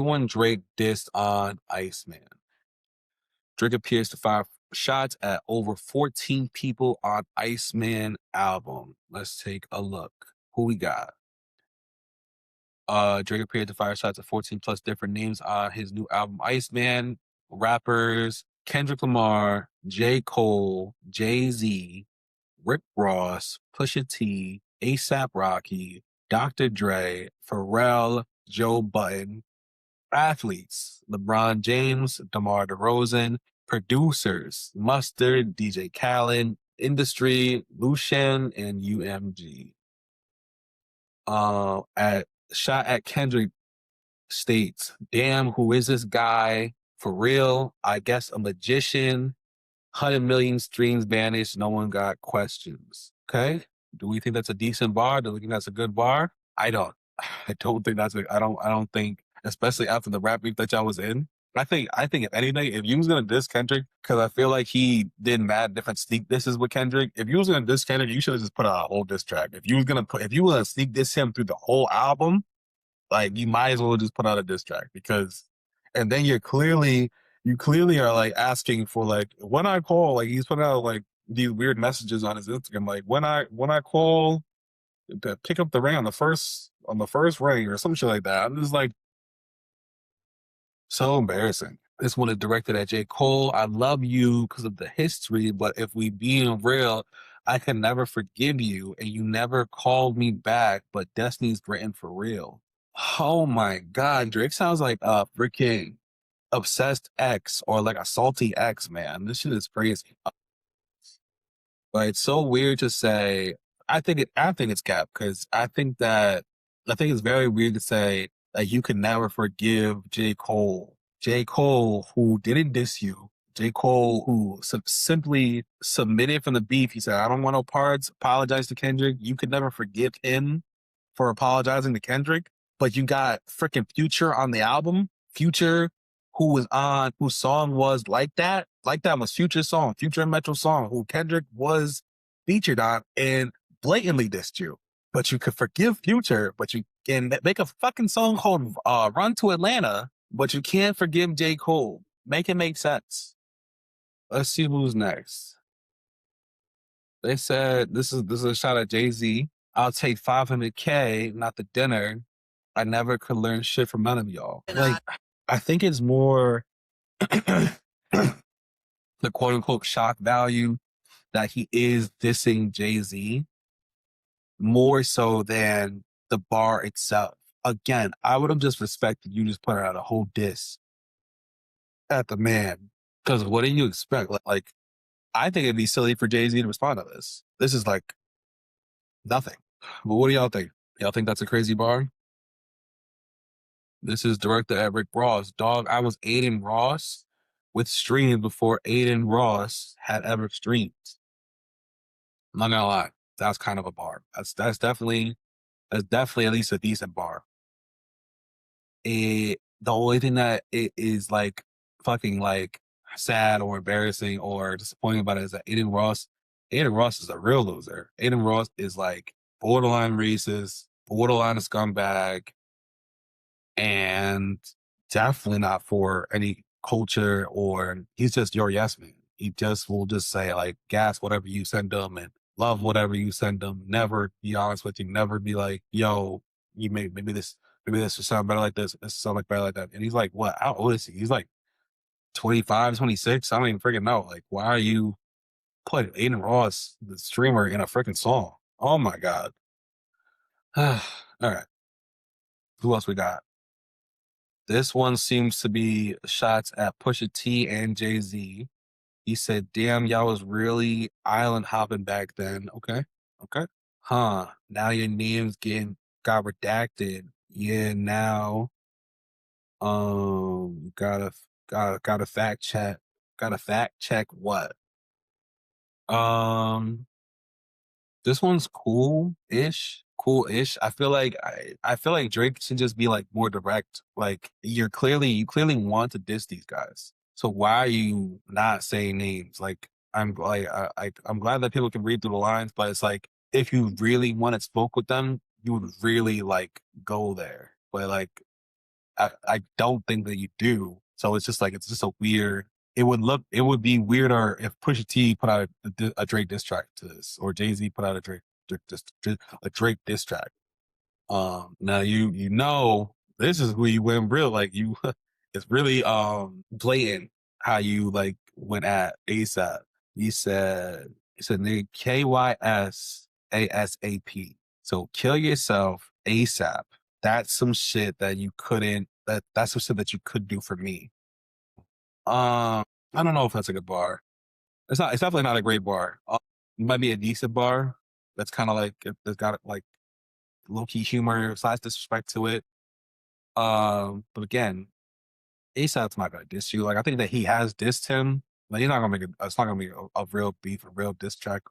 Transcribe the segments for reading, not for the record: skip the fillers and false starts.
One Drake dissed on Iceman. Drake appears to fire shots at over 14 people on Iceman album. Let's take a look. Who we got? Drake appeared to fire shots at 14 plus different names on his new album Iceman. Rappers Kendrick Lamar, J. Cole, Jay-Z, Rick Ross, Pusha T, ASAP Rocky, Dr. Dre, Pharrell, Joe Budden. Athletes: LeBron James, DeMar DeRozan. Producers: Mustard, DJ Khaled. Industry: Lucian and UMG. At Shot at Kendrick states, "Damn, who is this guy? For real? I guess a magician. 100 million streams vanished. No one got questions." Okay. Do we think that's a decent bar? Do we think that's a good bar? I don't. I don't think that's I don't think, especially after the rap beef that y'all was in. I think if anything, if you was gonna diss Kendrick, because I feel like he did mad different sneak disses with Kendrick. If you was gonna diss Kendrick, you should have just put out a whole diss track. If you was gonna sneak diss him through the whole album, like you might as well just put out a diss track, because and then you clearly are like asking for, like, when I call, like he's putting out like these weird messages on his Instagram, like when I call to pick up the ring on the first ring or some shit like that. I'm just like, so embarrassing. This one is directed at J. Cole. I love you because of the history, but if we being real, I can never forgive you, and you never called me back, but Destiny's written for real. Oh my God, Drake sounds like a freaking obsessed ex or like a salty ex, man. This shit is crazy. But it's so weird to say. I think it's cap, because I think it's very weird to say that you can never forgive J. Cole. J. Cole, who didn't diss you. J. Cole, who simply submitted from the beef. He said, "I don't want no parts." Apologize to Kendrick. You could never forgive him for apologizing to Kendrick, but you got freaking Future on the album. Future, whose song was Like That. Like That was Future's song, Future and Metro song, who Kendrick was featured on, and blatantly dissed you. But you could forgive Future, but you can make a fucking song called Run to Atlanta, but you can't forgive J. Cole. Make it make sense. Let's see who's next. They said this is a shot at Jay-Z. "I'll take 500K, not the dinner. I never could learn shit from none of y'all." Like, I think it's more the quote unquote shock value that he is dissing Jay-Z more so than the bar itself. Again, I would have just respected you just put out a whole diss at the man. Because what do you expect? Like, I think it'd be silly for Jay-Z to respond to this. This is like nothing. But what do y'all think? Y'all think that's a crazy bar? This is directed at Rick Ross. Dog, I was Aiden Ross with streams before Aiden Ross had ever streamed. I'm not gonna lie. That's kind of a bar. That's definitely at least a decent bar. The only thing that it is like fucking like sad or embarrassing or disappointing about it is that Aiden Ross is a real loser. Aiden Ross is like borderline racist, borderline a scumbag, and definitely not for any culture, or he's just your yes man. He just will just say like gas whatever you send him and love whatever you send him. Never be honest with you. Never be like, yo, you maybe this will sound better like this. This will sound like better like that. And he's like, what? How old is he? He's like 25, 26. I don't even freaking know. Like, why are you putting Aiden Ross, the streamer, in a freaking song? Oh my God. All right. Who else we got? This one seems to be shots at Pusha T and Jay-Z. He said, "Damn, y'all was really island hopping back then." Okay. Okay. Huh. Now your names got redacted. Yeah, now gotta gotta fact check. Gotta fact check what? Um this one's cool-ish. Cool-ish. I feel like Drake should just be like more direct. Like, you clearly want to diss these guys. So why are you not saying names? Like, I'm glad that people can read through the lines, but it's like if you really wanted to smoke with them, you would really like go there. But like I don't think that you do. So it's just like it's just a weird. It would be weirder if Pusha T put out a Drake diss track to this, or Jay Z put out a Drake diss track. Now you know this is who you went real like you. It's really blatant how you like went at ASAP. You said nigga KYSASAP. So kill yourself ASAP. That's some shit that you couldn't. That's some shit that you could do for me. I don't know if that's a good bar. It's not. It's definitely not a great bar. It might be a decent bar. That's kind of like it's got like low key humor slash disrespect to it. But again, ASAP's not gonna diss you. Like I think that he has dissed him. Like he's not gonna make it. It's not gonna be a real beef, a real diss track.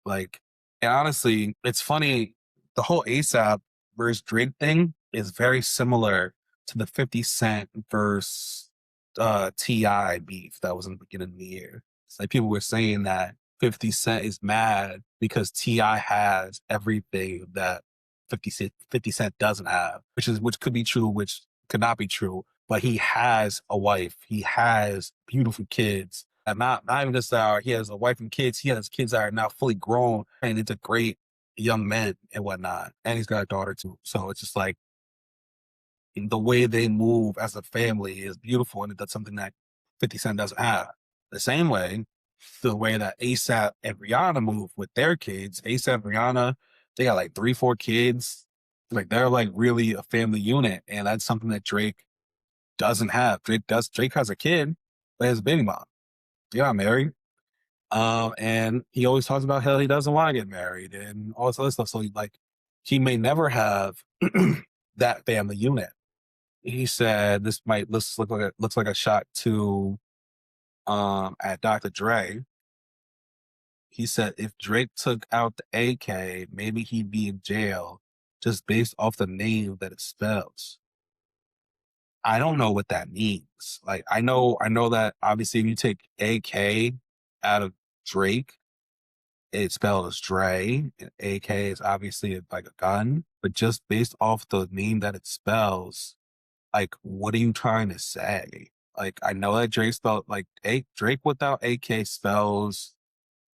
Like, and honestly, it's funny. The whole ASAP versus Drake thing is very similar to the 50 Cent versus Ti beef that was in the beginning of the year. It's like people were saying that 50 Cent is mad because Ti has everything that 50 Cent doesn't have, which could be true, which could not be true. But he has a wife, he has beautiful kids, and not even just that he has a wife and kids. He has kids that are now fully grown and into great young men and whatnot. And he's got a daughter too. So it's just like the way they move as a family is beautiful, and that's something that 50 Cent doesn't have. The same way, the way that ASAP and Rihanna move with their kids. ASAP and Rihanna, they got like 3, 4 kids. Like they're like really a family unit, and that's something that Drake doesn't have. Drake has a kid, but he has a baby mom. They got married. And he always talks about how he doesn't want to get married and all this other stuff. So he may never have that family unit. He said this might looks like a shot to at Dr. Dre. He said if Drake took out the AK, maybe he'd be in jail just based off the name that it spells. I don't know what that means. Like I know that obviously if you take AK out of Drake, it's spelled as Dre. And AK is obviously like a gun, but just based off the name that it spells, like what are you trying to say? Like I know that Drake spelled like Drake without AK spells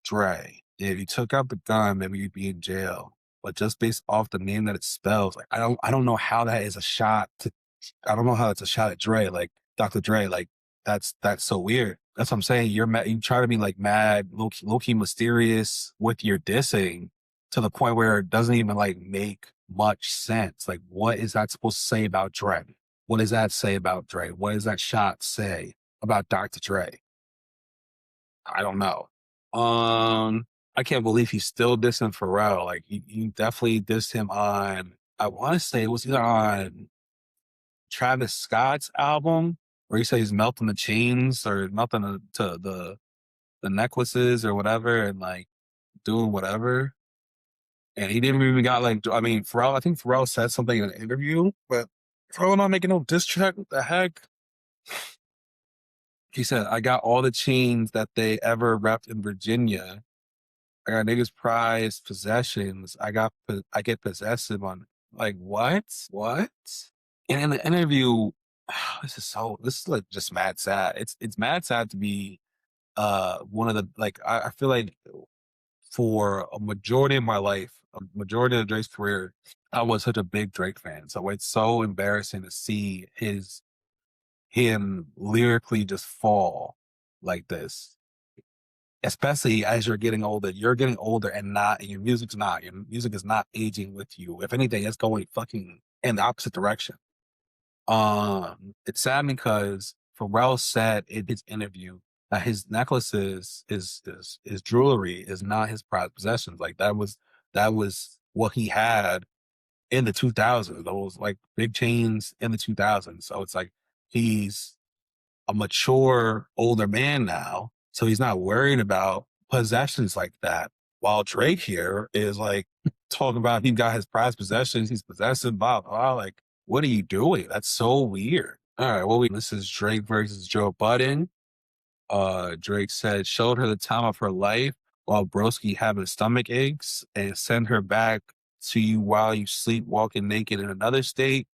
Dre. If you took out the gun, maybe you'd be in jail. But just based off the name that it spells, like I don't know how that is a shot to I don't know how it's a shot at Dre, like Dr. Dre, like that's so weird. That's what I'm saying. You're mad, you try to be like mad, low key mysterious with your dissing to the point where it doesn't even like make much sense. Like, what is that supposed to say about Dre? What does that say about Dre? What does that shot say about Dr. Dre? I don't know. Um, I can't believe he's still dissing Pharrell. Like, you definitely dissed him on. I want to say it was either on Travis Scott's album where he says he's melting the chains or melting to the necklaces or whatever and like doing whatever. And he didn't even got like I mean Pharrell. I think Pharrell said something in an interview, but Pharrell not making no diss track. What the heck? He said, "I got all the chains that they ever repped in Virginia. I got niggas prized possessions. I get possessive on like what? What?" And in the interview, this is like just mad sad. It's mad sad to be one of the like I feel like for a majority of my life, a majority of Drake's career, I was such a big Drake fan. So it's so embarrassing to see him lyrically just fall like this. Especially as you're getting older. You're getting older and your music's not. Your music is not aging with you. If anything, it's going fucking in the opposite direction. It's sad because Pharrell said in his interview that his necklaces, his jewelry is not his prized possessions. Like that was what he had in the 2000s. Those like big chains in the 2000s. So it's like he's a mature older man now, so he's not worried about possessions like that. While Drake here is like talking about he got his prized possessions, he's possessive, blah blah. Like, what are you doing? That's so weird. All right, well, this is Drake versus Joe Budden. Drake said, showed her the time of her life while Broski having stomach aches and send her back to you while you sleep walking naked in another state.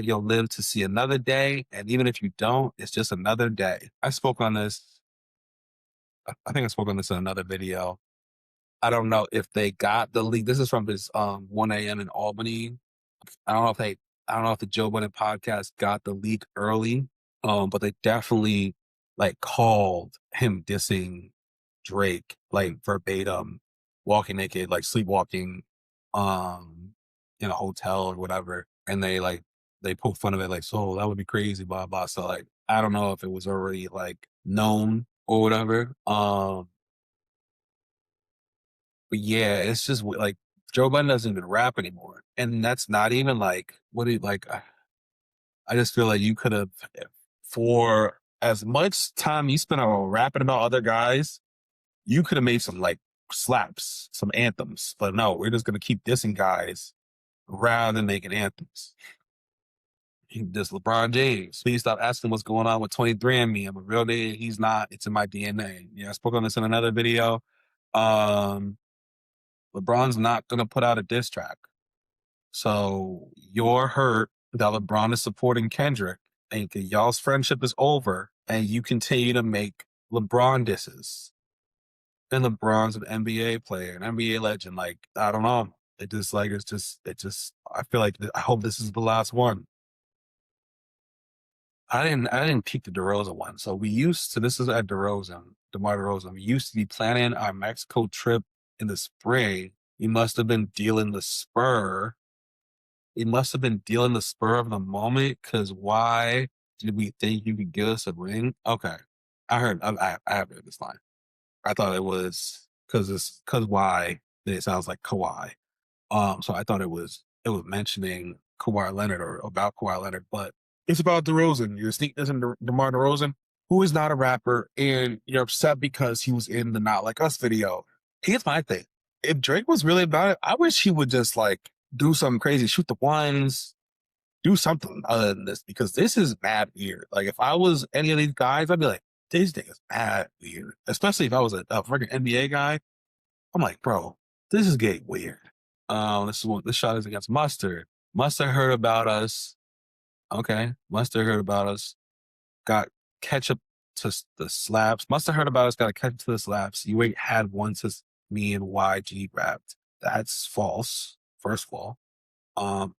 You'll live to see another day. And even if you don't, it's just another day. I spoke on this. I think I spoke on this in another video. I don't know if they got the leak. This is from his 1 a.m. in Albany. I don't know if they I don't know if the Joe Budden podcast got the leak early. But they definitely like called him dissing Drake, like verbatim, walking naked, like sleepwalking in a hotel or whatever. And they poke fun of it, like, so that would be crazy, blah blah. So like I don't know if it was already like known or whatever. But yeah, it's just like Joe Budden doesn't even rap anymore. And that's not even like what he like I just feel like you could have for as much time you spent on rapping about other guys, you could have made some like slaps, some anthems. But no, we're just gonna keep dissing guys rather than making anthems. This LeBron James. Please stop asking what's going on with 23andMe. I'm a real nigga. He's not. It's in my DNA. Yeah, I spoke on this in another video. Um, LeBron's not gonna put out a diss track. So you're hurt that LeBron is supporting Kendrick, and y'all's friendship is over, and you continue to make LeBron disses. And LeBron's an NBA player, an NBA legend. Like, I don't know. I feel like I hope this is the last one. I didn't peek the DeRozan one. So this is at DeMar DeRozan. We used to be planning our Mexico trip in the spring. We must have been dealing the spur. We must have been dealing the spur of the moment. Cause why did we think you could give us a ring? Okay. I have heard this line. I thought it was cause why it sounds like Kawhi. So I thought it was mentioning Kawhi Leonard or about Kawhi Leonard, but it's about DeRozan. You're sneak this in DeMar DeRozan, who is not a rapper, and you're upset because he was in the Not Like Us video. Here's my thing. If Drake was really about it, I wish he would just like do something crazy, shoot the ones, do something other than this, because this is mad weird. Like if I was any of these guys, I'd be like, this thing is mad weird. Especially if I was a freaking NBA guy. I'm like, bro, this is getting weird. This shot is against Mustard. Mustard heard about us. Okay, Mustard heard about us. Got ketchup to the slaps. Mustard heard about us. Got a ketchup to the slaps. You ain't had one since me and YG rapped. That's false. First of all, um,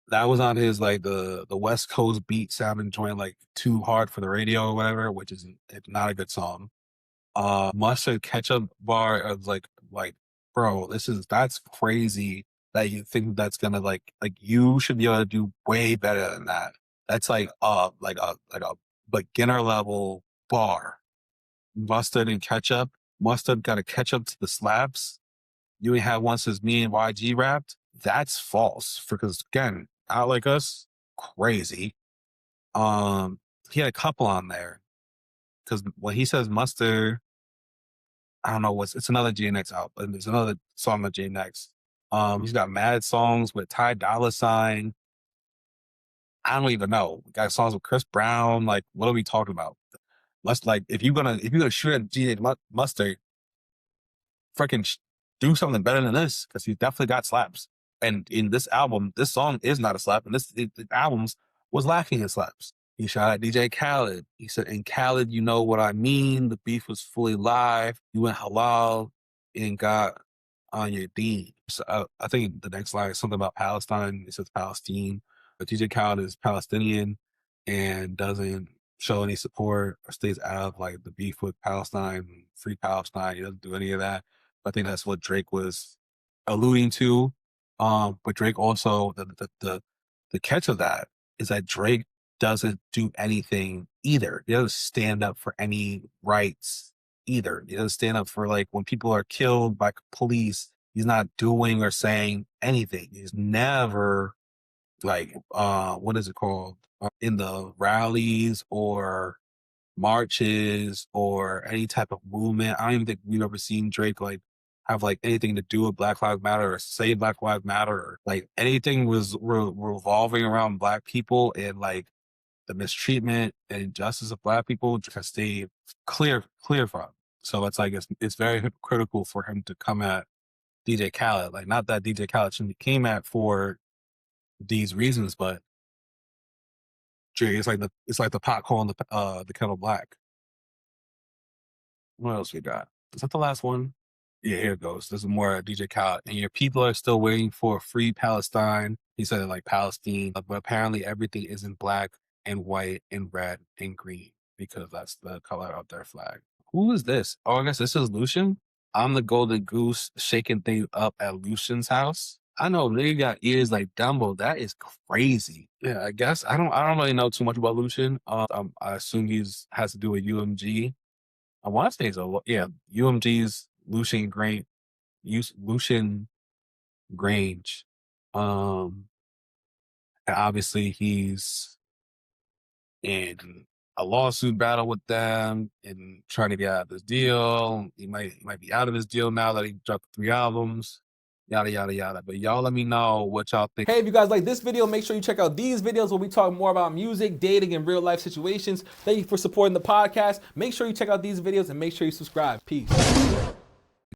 that was on his like the West Coast beat sounding joint like too hard for the radio or whatever, which is it's not a good song. Mustard ketchup bar of like bro, that's crazy that you think that's gonna like you should be able to do way better than that. That's like a beginner level bar. Mustard and ketchup. Mustard got a ketchup to the slaps. You ain't had one since me and YG rapped. That's false. Because again, out like us, crazy. He had a couple on there. Because when he says mustard, I don't know it's another GNX album. There's another song of GNX. He's got mad songs with Ty Dolla Sign. I don't even know. Got songs with Chris Brown. Like, what are we talking about? Let's like if you're gonna shoot at GNX Mustard, freaking do something better than this, because he definitely got slaps. And in this album, this song is not a slap, and the albums was lacking in slaps. He shot at DJ Khaled. He said, "In Khaled, you know what I mean. The beef was fully live. You went halal and got on your deen." So I think the next line is something about Palestine. It says Palestine, but DJ Khaled is Palestinian and doesn't show any support or stays out of like the beef with Palestine, free Palestine. He doesn't do any of that. I think that's what Drake was alluding to. But Drake also the catch of that is that Drake doesn't do anything either. He doesn't stand up for any rights either. He doesn't stand up for like when people are killed by police. He's not doing or saying anything. He's never like what is it called? In the rallies or marches or any type of movement. I don't even think we've ever seen Drake like have like anything to do with Black Lives Matter or say Black Lives Matter or like anything was revolving around Black people and like the mistreatment and injustice of Black people just stay clear from. So it's like it's very hypocritical for him to come at DJ Khaled. Like not that DJ Khaled shouldn't be came at for these reasons, but Dre, it's like the pot calling the kettle black. What else we got? Is that the last one? Yeah, here it goes. This is more DJ Khaled. And your people are still waiting for a free Palestine. He said it like Palestine, but apparently everything isn't black and white and red and green because that's the color of their flag. Who is this? Oh, I guess this is Lucian. I'm the golden goose shaking things up at Lucian's house. I know they got ears like Dumbo. That is crazy. Yeah, I guess I don't really know too much about Lucian. I assume he's has to do with UMG. I want to say it's yeah, UMG's Lucian Grange. Um, and obviously he's in a lawsuit battle with them and trying to get out of this deal. He might be out of his deal now that he dropped 3 albums. Yada yada yada. But y'all let me know what y'all think. Hey, if you guys like this video, make sure you check out these videos where we talk more about music, dating, and real life situations. Thank you for supporting the podcast. Make sure you check out these videos and make sure you subscribe. Peace.